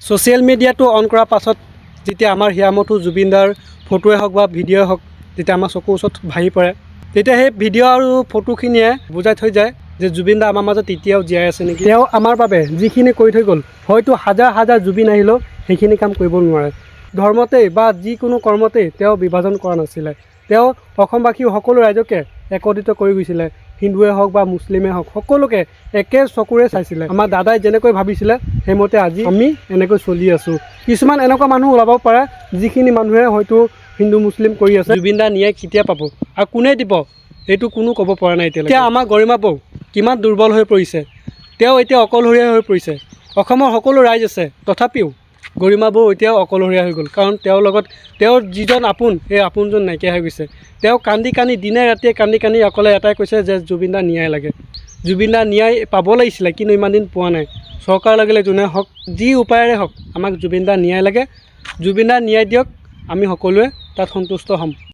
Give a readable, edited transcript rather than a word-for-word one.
Social মিডিয়াটো on কৰাৰ পাছত যেতিয়া আমাৰ হিয়ামঠু জুবিনদাৰ ফটোৱে হওক বা ভিডিঅ'ই হওক যেতিয়া আমাৰ চকুৰ ওচৰত ভাহি পৰে, তেতিয়া সেই ভিডিঅ' আৰু ফটোখিনিয়ে বুজাই থৈ যায় যে জুবিনদা আমাৰ মাজত এতিয়াও জীয়াই আছে নেকি। তেওঁ আমাৰ বাবে যিখিনি কৰি থৈ গ'ল, হয়তো হাজাৰ হাজাৰ জুবিন আহিলেও সেইখিনি কাম কৰিব নোৱাৰে। ধৰ্মতেই বা যিকোনো কৰ্মতেই তেওঁ বিভাজন কৰা নাছিলে। তেওঁ অসমবাসী সকলো ৰাইজকে একত্ৰিত কৰি গৈছিলে। হিন্দুৱে হওক বা মুছলিমেই হওক, সকলোকে একে চকুৰে চাইছিলে। আমাৰ দাদাই যেনেকৈ ভাবিছিলে সেইমতে আজি আমি এনেকৈ চলি আছোঁ। কিছুমান এনেকুৱা মানুহ ওলাব পাৰে যিখিনি মানুহে হয়তো হিন্দু মুছলিম কৰি আছে। জুবিনদা ন্যায় কেতিয়া পাব আৰু কোনে দিব এইটো কোনো ক'ব পৰা নাই এতিয়ালৈকে। এতিয়া আমাৰ গৰিমা বৌ কিমান দুৰ্বল হৈ পৰিছে, তেওঁ এতিয়া অকলশৰীয়া হৈ পৰিছে। অসমৰ সকলো ৰাইজ আছে, তথাপিও গৰিমা বৌ এতিয়াও অকলশৰীয়া হৈ গ'ল। কাৰণ তেওঁৰ লগত তেওঁৰ যিজন আপোন, সেই আপোনজন নাইকিয়া হৈ গৈছে। তেওঁ কান্দি কান্দি দিনে ৰাতিয়ে কান্দি কান্দি অকলে এটাই কৈছে যে জুবিনদাৰ ন্যায় লাগে। জুবিনদাৰ ন্যায় পাব লাগিছিলে, কিন্তু ইমান দিন পোৱা নাই। চৰকাৰ লাগিলে যোনে হওক, যি উপায়েৰে হওক আমাক জুবিনদাৰ ন্যায় লাগে। জুবিনদাৰ ন্যায় দিয়ক, আমি সকলোৱে তাত সন্তুষ্ট হ'ম।